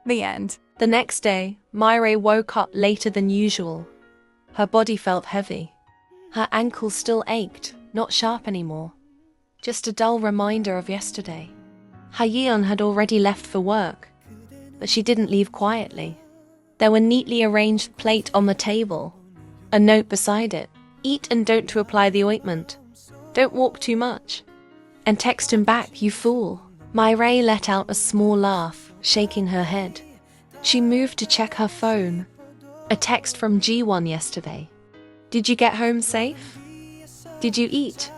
The end. The next day, Myra woke up later than usual. Her body felt heavy. Her ankle still ached, not sharp anymore. Just a dull reminder of yesterday. Hayeon had already left for work, but she didn't leave quietly. There were neatly arranged plates on the table, a note beside it. Eat and don't to apply the ointment. Don't walk too much. And text him back, you fool. Myra let out a small laugh, shaking her head. She moved to check her phone. A text from G1 yesterday. Did you get home safe? Did you eat?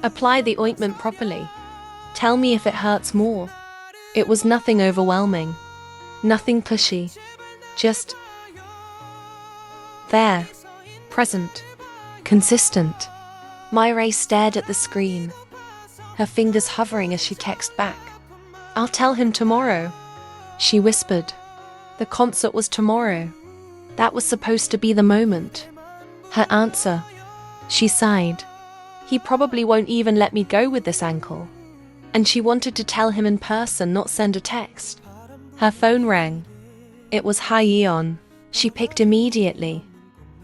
Apply the ointment properly. Tell me if it hurts more. It was nothing overwhelming. Nothing pushy. Just there. Present. Consistent. Myra stared at the screen, her fingers hovering as she texted back. I'll tell him tomorrow, she whispered. The concert was tomorrow. That was supposed to be the moment. Her answer. She sighed. He probably won't even let me go with this ankle. And she wanted to tell him in person, not send a text. Her phone rang. It was Hayeon. She picked immediately.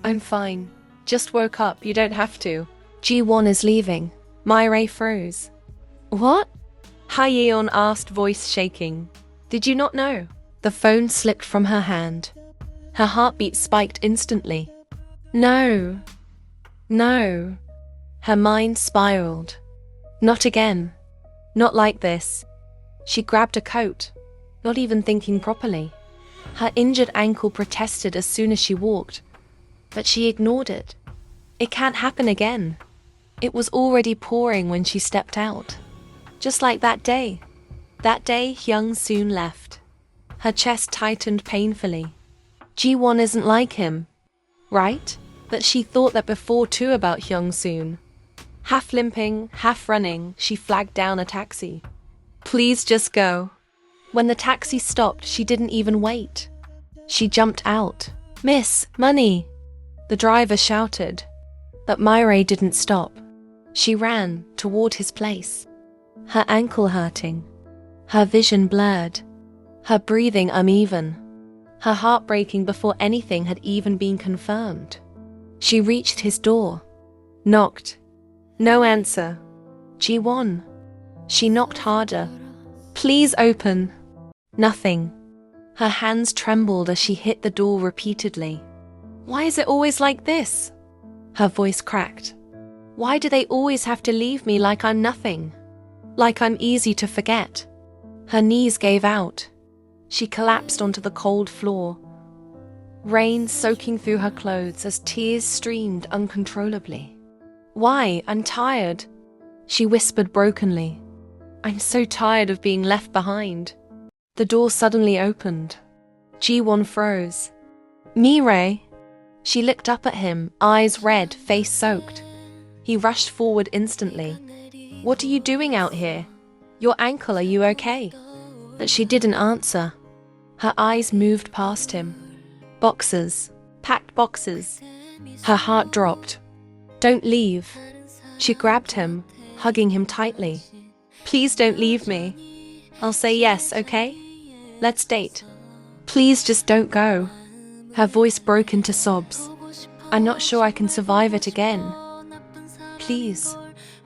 I'm fine. Just woke up, you don't have to. G1 is leaving. Myra froze. What? Hayeon asked, voice shaking. Did you not know? The phone slipped from her hand. Her heartbeat spiked instantly. No. No. Her mind spiraled. Not again. Not like this. She grabbed a coat, not even thinking properly. Her injured ankle protested as soon as she walked, but she ignored it. It can't happen again. It was already pouring when she stepped out. Just like that day. That day Hyung soon left. Her chest tightened painfully. G1 isn't like him, right? But she thought that before too about Hyung soon. Half limping, half running, she flagged down a taxi. Please just go. When the taxi stopped, she didn't even wait. She jumped out. Miss, money! The driver shouted. But Myra didn't stop. She ran toward his place. Her ankle hurting. Her vision blurred. Her breathing uneven. Her heart breaking before anything had even been confirmed. She reached his door. Knocked. No answer. G1. She knocked harder. Please open. Nothing. Her hands trembled as she hit the door repeatedly. Why is it always like this? Her voice cracked. Why do they always have to leave me like I'm nothing? Like I'm easy to forget? Her knees gave out. She collapsed onto the cold floor. Rain soaking through her clothes as tears streamed uncontrollably. Why? I'm tired, she whispered brokenly. I'm so tired of being left behind. The door suddenly opened. G1 froze. Mireille. She looked up at him, eyes red, face soaked. He rushed forward instantly. What are you doing out here? Your ankle, are you okay? But she didn't answer. Her eyes moved past him. Boxes. Packed boxes. Her heart dropped. Don't leave. She grabbed him, hugging him tightly. Please don't leave me. I'll say yes, okay? Let's date. Please just don't go. Her voice broke into sobs. I'm not sure I can survive it again. Please.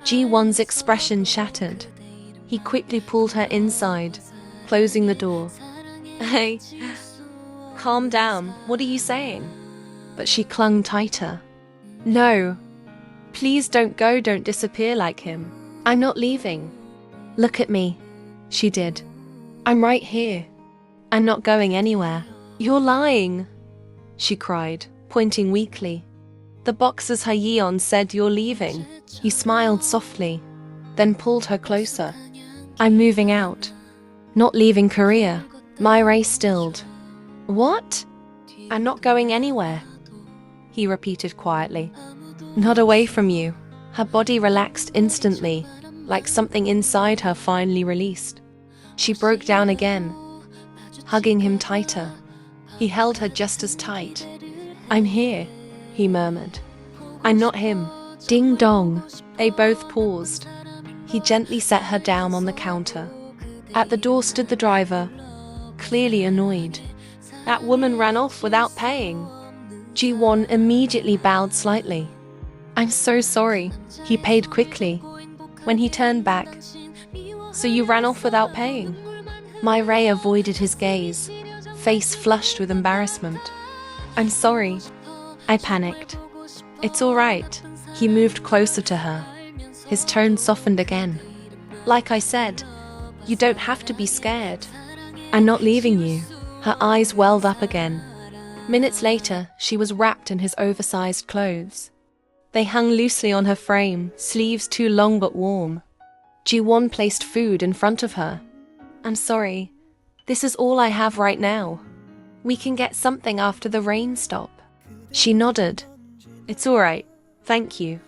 G1's expression shattered. He quickly pulled her inside, closing the door. Hey, calm down. What are you saying? But she clung tighter. No. Please don't go, don't disappear like him. I'm not leaving. Look at me. She did. I'm right here. I'm not going anywhere. You're lying, she cried, pointing weakly. The boxers Hayeon said you're leaving. He smiled softly, then pulled her closer. I'm moving out. Not leaving Korea. Myra stilled. What? I'm not going anywhere, he repeated quietly. Not away from you. Her body relaxed instantly, like something inside her finally released. She broke down again, hugging him tighter. He held her just as tight. I'm here, he murmured. I'm not him. Ding dong. They both paused. He gently set her down on the counter. At the door stood the driver, clearly annoyed. That woman ran off without paying. Ji-won immediately bowed slightly. I'm so sorry, he paid quickly. When he turned back, so you ran off without paying? My-rae avoided his gaze, face flushed with embarrassment. I'm sorry. I panicked. It's all right. He moved closer to her. His tone softened again. Like I said, you don't have to be scared. I'm not leaving you. Her eyes welled up again. Minutes later, she was wrapped in his oversized clothes. They hung loosely on her frame, sleeves too long but warm. Ji-won placed food in front of her. I'm sorry. This is all I have right now. We can get something after the rain stop. She nodded. It's all right. Thank you.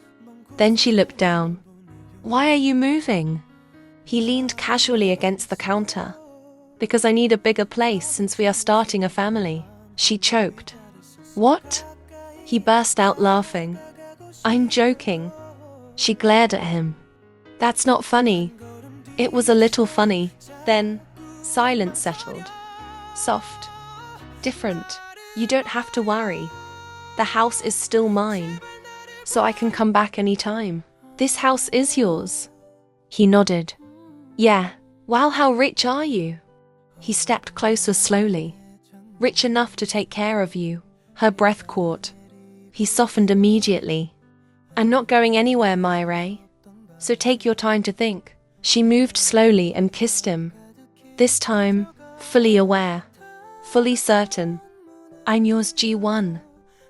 Then she looked down. Why are you moving? He leaned casually against the counter. Because I need a bigger place since we are starting a family. She choked. What? He burst out laughing. I'm joking. She glared at him. That's not funny. It was a little funny. Then, silence settled. Soft. Different. You don't have to worry. The house is still mine. So I can come back anytime. This house is yours. He nodded. Yeah. Wow, how rich are you? He stepped closer slowly. Rich enough to take care of you. Her breath caught. He softened immediately. I'm not going anywhere, My-rae. So take your time to think. She moved slowly and kissed him. This time, fully aware. Fully certain. I'm yours, Ji-won.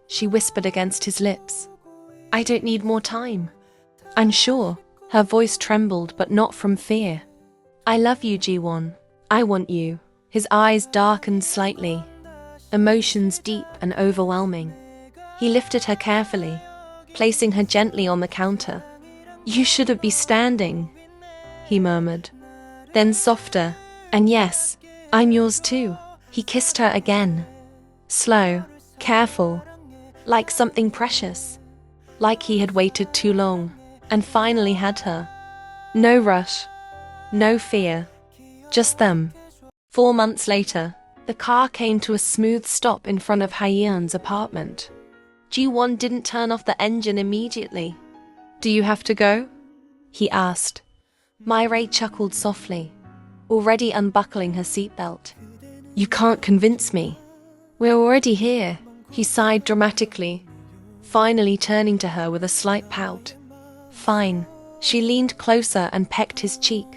She whispered against his lips. I don't need more time. I'm sure. Her voice trembled, but not from fear. I love you, Ji-won. I want you. His eyes darkened slightly. Emotions deep and overwhelming. He lifted her carefully, placing her gently on the counter. You shouldn't be standing, he murmured. Then softer, and yes, I'm yours too. He kissed her again. Slow, careful, like something precious. Like he had waited too long, and finally had her. No rush, no fear, just them. 4 months later, the car came to a smooth stop in front of Hyeon's apartment. Ji-won didn't turn off the engine immediately. Do you have to go? He asked. My-rae chuckled softly, already unbuckling her seatbelt. You can't convince me. We're already here. He sighed dramatically, finally turning to her with a slight pout. Fine. She leaned closer and pecked his cheek.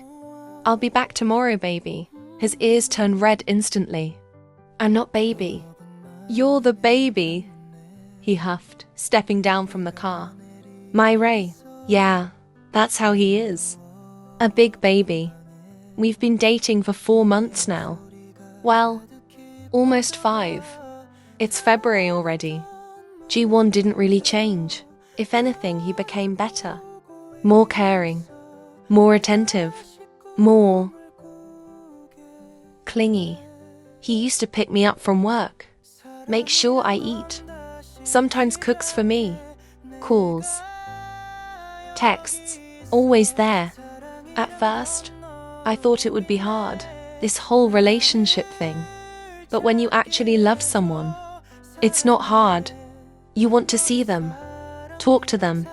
I'll be back tomorrow, baby. His ears turned red instantly. I'm not baby. You're the baby, he huffed, stepping down from the car. My-rae, yeah, that's how he is. A big baby. We've been dating for 4 months now. Well, almost 5. It's February already. Ji-won didn't really change. If anything, he became better. More caring. More attentive. More clingy. He used to pick me up from work. Make sure I eat. Sometimes cooks for me. Calls. Texts. Always there. At first, I thought it would be hard, this whole relationship thing. But when you actually love someone, it's not hard. You want to see them, talk to them,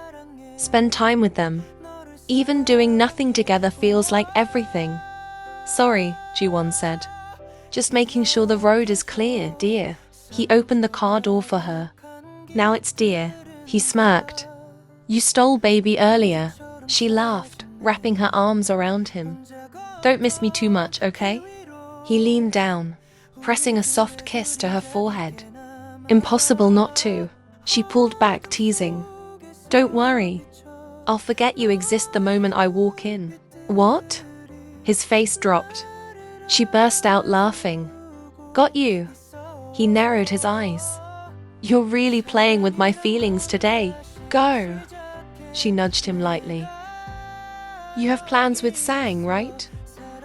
spend time with them. Even doing nothing together feels like everything. Sorry, Ji-won said. Just making sure the road is clear, dear. He opened the car door for her. Now it's dear. He smirked. You stole baby earlier. She laughed, wrapping her arms around him. Don't miss me too much, okay? He leaned down, pressing a soft kiss to her forehead. Impossible not to. She pulled back, teasing. Don't worry. I'll forget you exist the moment I walk in. What? His face dropped. She burst out laughing. Got you. He narrowed his eyes. You're really playing with my feelings today. Go. She nudged him lightly. You have plans with Sang, right?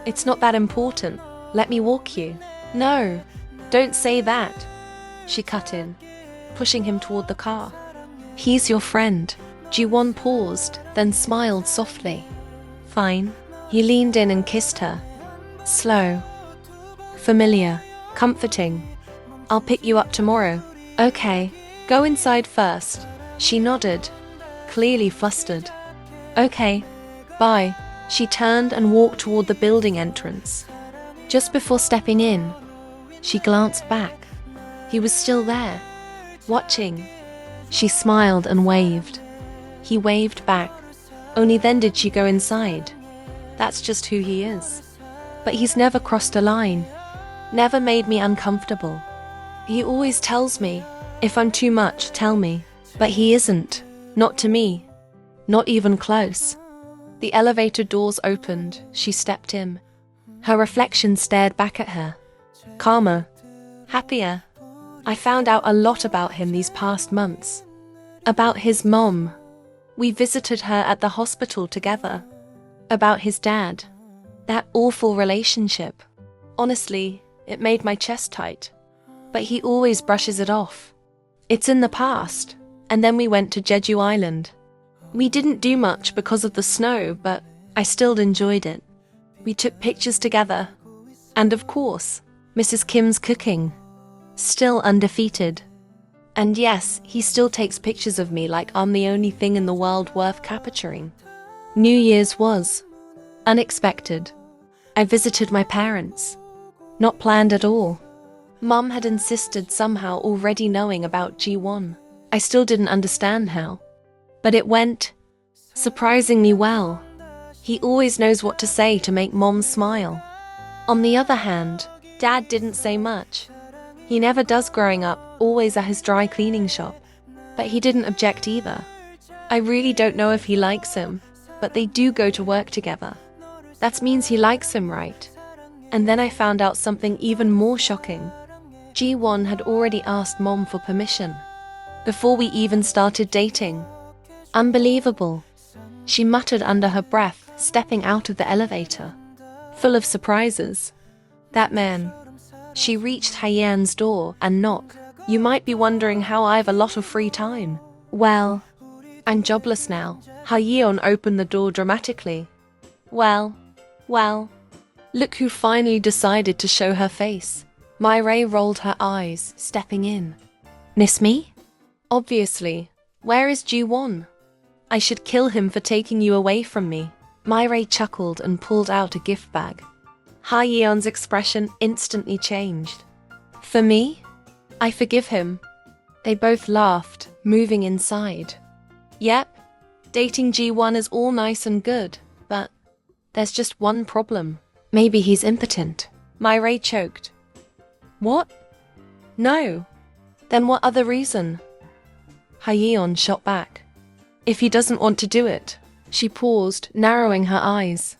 It's not that important. Let me walk you. No, don't say that. She cut in, pushing him toward the car. He's your friend. Ji-won paused, then smiled softly. Fine. He leaned in and kissed her. Slow. Familiar, comforting. I'll pick you up tomorrow. Okay, go inside first. She nodded, clearly flustered. Okay, bye. She turned and walked toward the building entrance. Just before stepping in, she glanced back. He was still there, watching. She smiled and waved. He waved back. Only then did she go inside. That's just who he is. But he's never crossed a line, never made me uncomfortable. He always tells me, if I'm too much, tell me. But he isn't, not to me, not even close. The elevator doors opened, she stepped in. Her reflection stared back at her. Calmer, happier. I found out a lot about him these past months. About his mom. We visited her at the hospital together. About his dad. That awful relationship. Honestly, it made my chest tight. But he always brushes it off. It's in the past. And then we went to Jeju Island. We didn't do much because of the snow, but I still enjoyed it. We took pictures together. And of course, Mrs. Kim's cooking. Still undefeated. And yes, he still takes pictures of me like I'm the only thing in the world worth capturing. New Year's was unexpected. I visited my parents. Not planned at all. Mum had insisted somehow already knowing about G1. I still didn't understand how. But it went surprisingly well. He always knows what to say to make Mom smile. On the other hand, Dad didn't say much. He never does growing up, always at his dry cleaning shop. But he didn't object either. I really don't know if he likes him, but they do go to work together. That means he likes him, right? And then I found out something even more shocking. G1 had already asked Mom for permission. Before we even started dating. Unbelievable. She muttered under her breath, stepping out of the elevator. Full of surprises. That man. She reached Hyeon's door and knocked. You might be wondering how I have a lot of free time. Well, I'm jobless now. Hyeon opened the door dramatically. Well. Look who finally decided to show her face. Myrae rolled her eyes, stepping in. Miss me? Obviously. Where is Ji-won? I should kill him for taking you away from me. Myrae chuckled and pulled out a gift bag. Ha-yeon's expression instantly changed. For me? I forgive him. They both laughed, moving inside. Yep, dating G1 is all nice and good, but there's just one problem. Maybe he's impotent. Myrae choked. What? No. Then what other reason? Ha-yeon shot back. If he doesn't want to do it. She paused, narrowing her eyes.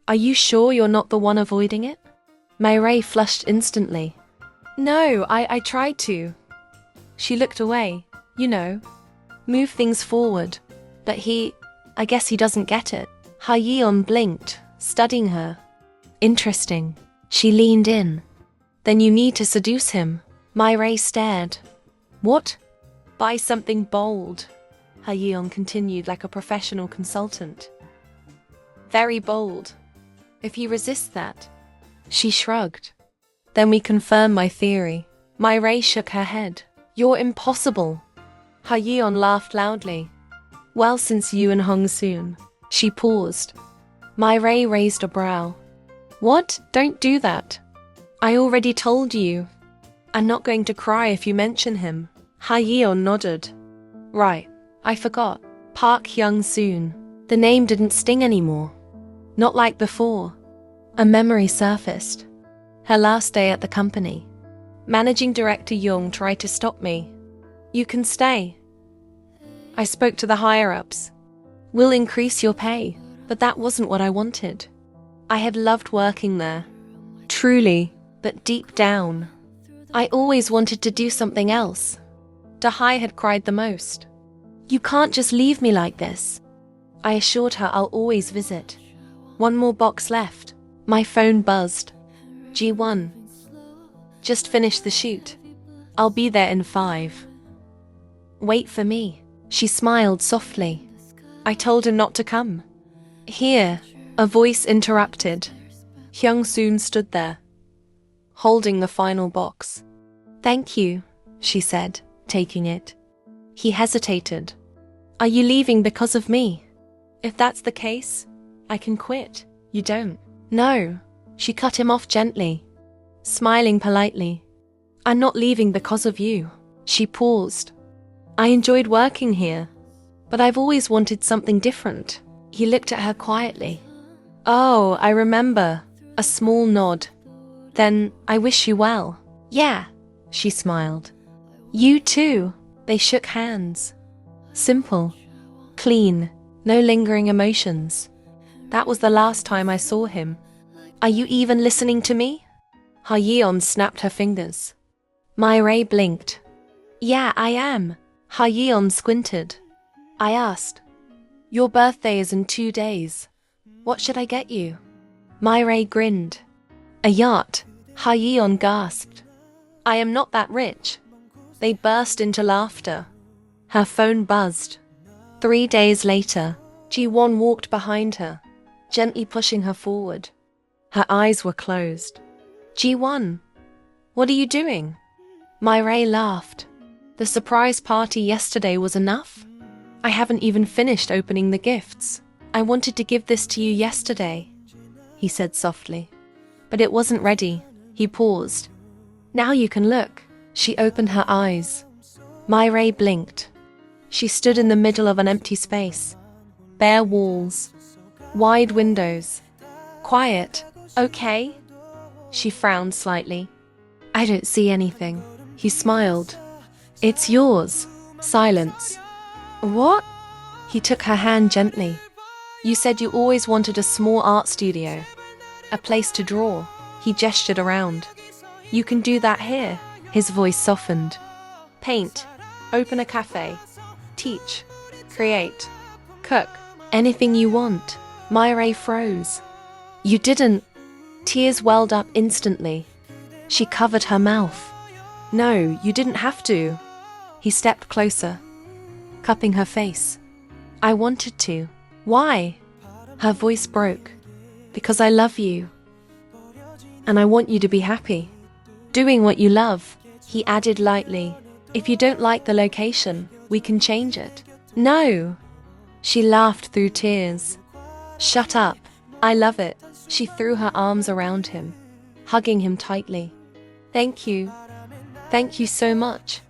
Are you sure you're not the one avoiding it? Myrae flushed instantly. No, I tried to. She looked away, move things forward. But I guess he doesn't get it. Ha-yeon blinked, studying her. Interesting. She leaned in. Then you need to seduce him. Myrae stared. What? Buy something bold. Ha-yeon continued like a professional consultant. Very bold. If he resists that. She shrugged. Then we confirm my theory. Myrae shook her head. You're impossible. Ha-yeon laughed loudly. Well, since you and Hong-soon. She paused. Myrae raised a brow. What? Don't do that. I already told you. I'm not going to cry if you mention him. Ha-yeon nodded. Right, I forgot. Park Hyung-soon. The name didn't sting anymore. Not like before. A memory surfaced. Her last day at the company. Managing Director Young tried to stop me. You can stay. I spoke to the higher-ups. We'll increase your pay, but that wasn't what I wanted. I had loved working there. Truly, but deep down. I always wanted to do something else. Dahai had cried the most. You can't just leave me like this. I assured her I'll always visit. One more box left. My phone buzzed. G1. Just finished the shoot. I'll be there in 5. Wait for me. She smiled softly. I told him not to come. Here, a voice interrupted. Hyung-soon stood there. holding the final box. "Thank you," she said, taking it. He hesitated. "Are you leaving because of me? If that's the case, I can quit. You don't." "No," she cut him off gently, smiling politely. "I'm not leaving because of you." She paused. "I enjoyed working here, but I've always wanted something different." He looked at her quietly. "Oh, I remember." A small nod. "Then I wish you well." "Yeah," she smiled. "You too." They shook hands. Simple, clean, no lingering emotions. That was the last time I saw him. "Are you even listening to me?" Ha-yeon snapped her fingers. My-rae blinked. "Yeah, I am." Ha-yeon squinted. "I asked, your birthday is in 2 days. What should I get you?" My-rae grinned. "A yacht." Ha-yeon gasped. "I am not that rich." They burst into laughter. Her phone buzzed. 3 days later, Ji-won walked behind her, gently pushing her forward. Her eyes were closed. "Ji-won, what are you doing?" My-rae laughed. "The surprise party yesterday was enough? I haven't even finished opening the gifts. I wanted to give this to you yesterday," he said softly. "But it wasn't ready." He paused. "Now you can look." She opened her eyes. My-rae blinked. She stood in the middle of an empty space. Bare walls. Wide windows. Quiet. "Okay?" She frowned slightly. "I don't see anything." He smiled. "It's yours." Silence. "What?" He took her hand gently. "You said you always wanted a small art studio. A place to draw." He gestured around. "You can do that here." His voice softened. "Paint. Open a cafe. Teach. Create. Cook. Anything you want." My-rae froze. "You didn't." Tears welled up instantly. She covered her mouth. "No, you didn't have to." He stepped closer, cupping her face. "I wanted to." "Why?" Her voice broke. "Because I love you. And I want you to be happy. Doing what you love." He added lightly, "If you don't like the location, we can change it." "No." She laughed through tears. "Shut up. I love it." She threw her arms around him, hugging him tightly. "Thank you. Thank you so much.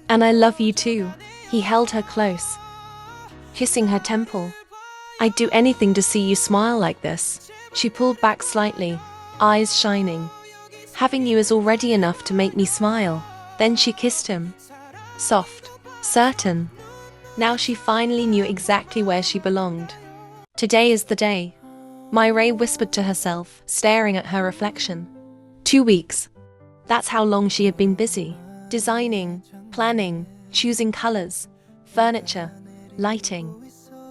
And I love you too." He held her close, kissing her temple. "I'd do anything to see you smile like this." She pulled back slightly, eyes shining. "Having you is already enough to make me smile." Then she kissed him. Soft, certain. Now she finally knew exactly where she belonged. "Today is the day," My-rae whispered to herself, staring at her reflection. 2 weeks. That's how long she had been busy. Designing, planning, choosing colors, furniture, lighting.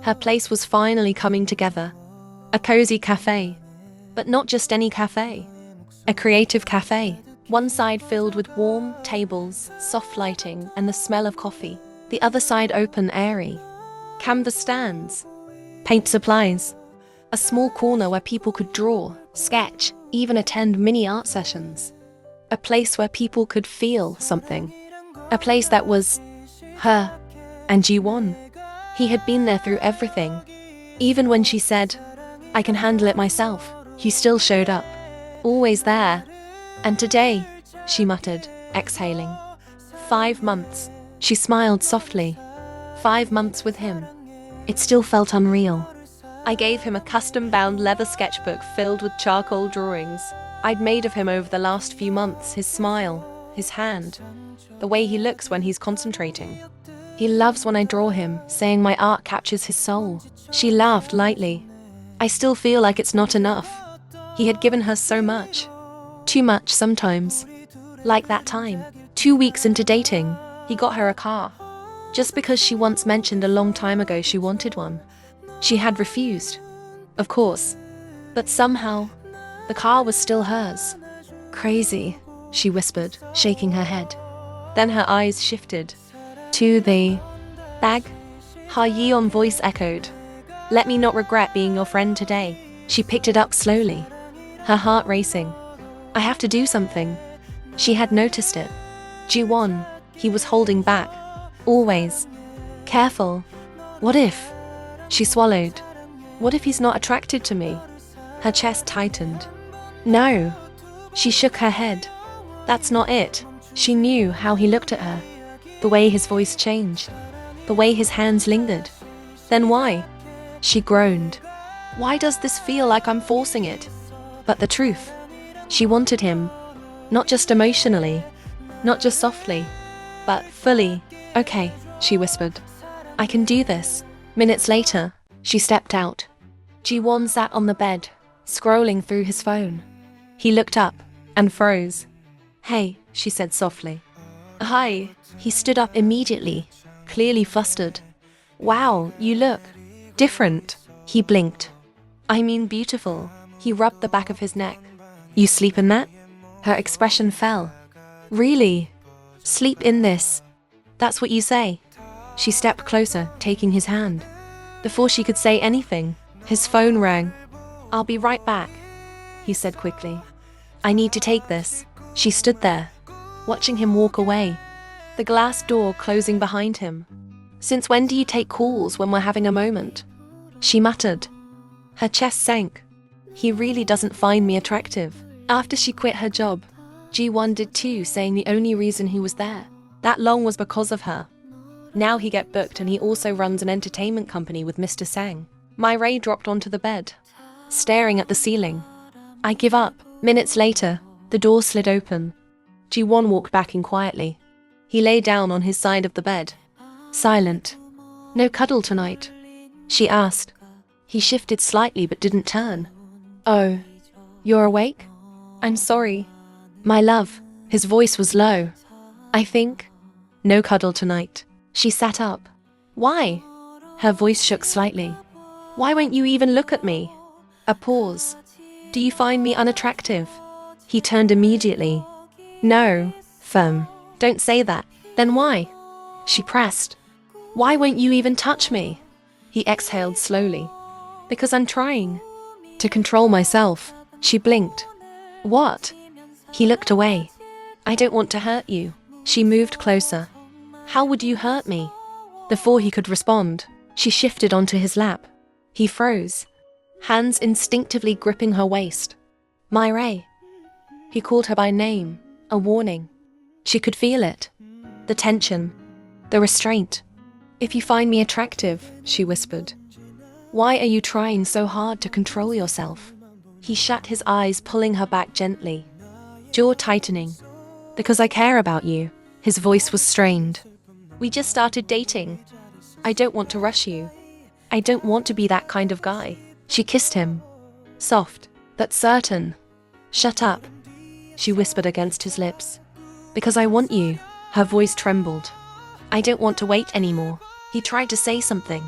Her place was finally coming together. A cozy cafe. But not just any cafe. A creative cafe. One side filled with warm tables, soft lighting, and the smell of coffee. The other side open, airy. Canvas stands. Paint supplies. A small corner where people could draw, sketch, even attend mini art sessions. A place where people could feel something. A place that was her and Ji-won. He had been there through everything. Even when she said, "I can handle it myself," he still showed up. Always there. "And today," she muttered, exhaling. 5 months. She smiled softly. 5 months with him. It still felt unreal. I gave him a custom-bound leather sketchbook filled with charcoal drawings I'd made of him over the last few months. His smile, his hand, the way he looks when he's concentrating. He loves when I draw him, saying my art captures his soul. She laughed lightly. I still feel like it's not enough. He had given her so much. Too much sometimes. Like that time, 2 weeks into dating, he got her a car. Just because she once mentioned a long time ago she wanted one. She had refused, of course, but somehow, the car was still hers. "Crazy," she whispered, shaking her head. Then her eyes shifted to the bag. Ha-yeon voice echoed. "Let me not regret being your friend today." She picked it up slowly, her heart racing. I have to do something. She had noticed it. Ji-won, he was holding back. Always. Careful. What if? She swallowed. What if he's not attracted to me? Her chest tightened. No. She shook her head. That's not it. She knew how he looked at her. The way his voice changed. The way his hands lingered. Then why? She groaned. Why does this feel like I'm forcing it? But the truth. She wanted him. Not just emotionally. Not just softly. But fully. Okay, she whispered. I can do this. Minutes later, she stepped out. Ji-won sat on the bed, scrolling through his phone. He looked up and froze. Hey, she said softly. Hi. He stood up immediately, clearly flustered. Wow, you look different. He blinked. I mean beautiful. He rubbed the back of his neck. You sleep in that? Her expression fell. Really? Sleep in this? That's what you say? She stepped closer, taking his hand. Before she could say anything, his phone rang. I'll be right back, he said quickly. I need to take this. She stood there, watching him walk away, the glass door closing behind him. Since when do you take calls when we're having a moment? She muttered. Her chest sank. He really doesn't find me attractive. After she quit her job, Ji-won did too, saying the only reason he was there that long was because of her. Now he get booked and he also runs an entertainment company with Mr. Sang. My-rae dropped onto the bed, staring at the ceiling. I give up. Minutes later, the door slid open. Ji-won walked back in quietly. He lay down on his side of the bed. Silent. No cuddle tonight? She asked. He shifted slightly but didn't turn. Oh, you're awake? I'm sorry. My love. His voice was low. I think. No cuddle tonight. She sat up. Why? Her voice shook slightly. Why won't you even look at me? A pause. Do you find me unattractive? He turned immediately. No, firm. Don't say that. Then why? She pressed. Why won't you even touch me? He exhaled slowly. Because I'm trying to control myself. She blinked. What? He looked away. I don't want to hurt you. She moved closer. How would you hurt me? Before he could respond, she shifted onto his lap. He froze, hands instinctively gripping her waist. My-rae. He called her by name, a warning. She could feel it. The tension, the restraint. If you find me attractive, she whispered, why are you trying so hard to control yourself? He shut his eyes, pulling her back gently, jaw tightening. Because I care about you. His voice was strained. We just started dating. I don't want to rush you. I don't want to be that kind of guy. She kissed him. Soft, but certain. Shut up, she whispered against his lips. Because I want you. Her voice trembled. I don't want to wait anymore. He tried to say something,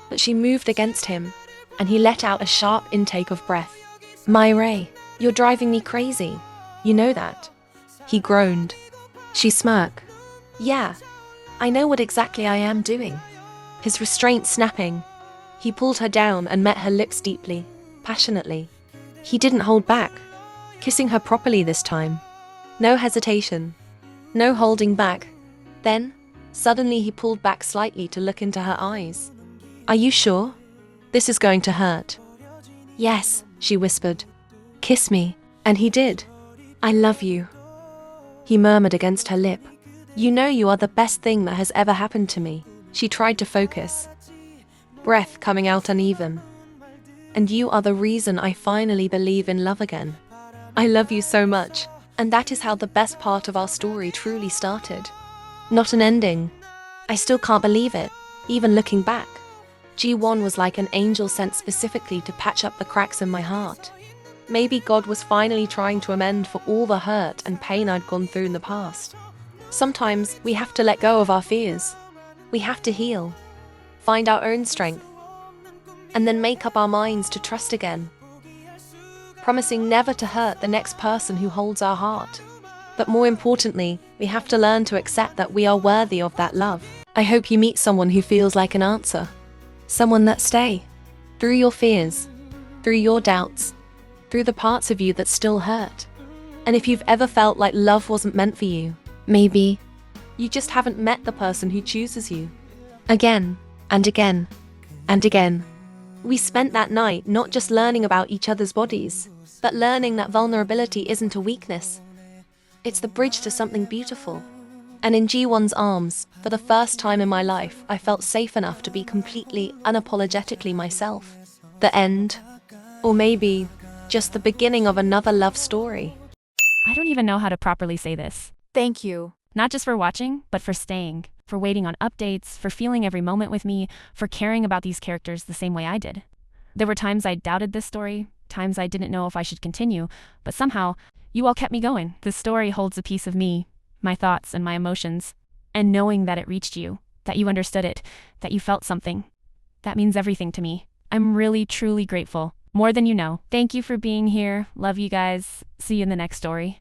but she moved against him, and he let out a sharp intake of breath. My-rae, you're driving me crazy. You know that. He groaned. She smirked. Yeah, I know what exactly I am doing. His restraint snapping. He pulled her down and met her lips deeply, passionately. He didn't hold back, kissing her properly this time. No hesitation. No holding back. Then, suddenly he pulled back slightly to look into her eyes. Are you sure? This is going to hurt. Yes, she whispered. Kiss me. And he did. I love you. He murmured against her lip. You know you are the best thing that has ever happened to me. She tried to focus. Breath coming out uneven. And you are the reason I finally believe in love again. I love you so much. And that is how the best part of our story truly started. Not an ending. I still can't believe it, even looking back. Ji-won was like an angel sent specifically to patch up the cracks in my heart. Maybe God was finally trying to amend for all the hurt and pain I'd gone through in the past. Sometimes we have to let go of our fears. We have to heal, find our own strength, and then make up our minds to trust again, promising never to hurt the next person who holds our heart. But more importantly, we have to learn to accept that we are worthy of that love. I hope you meet someone who feels like an answer, someone that stays through your fears, through your doubts, through the parts of you that still hurt. And if you've ever felt like love wasn't meant for you, maybe you just haven't met the person who chooses you. Again, and again, and again. We spent that night not just learning about each other's bodies, but learning that vulnerability isn't a weakness. It's the bridge to something beautiful. And in G1's arms, for the first time in my life, I felt safe enough to be completely, unapologetically myself. The end, or maybe just the beginning of another love story. I don't even know how to properly say this. Thank you. Not just for watching, but for staying, for waiting on updates, for feeling every moment with me, for caring about these characters the same way I did. There were times I doubted this story, times I didn't know if I should continue, but somehow, you all kept me going. This story holds a piece of me, my thoughts and my emotions, and knowing that it reached you, that you understood it, that you felt something, that means everything to me. I'm really, truly grateful. More than you know. Thank you for being here. Love you guys. See you in the next story.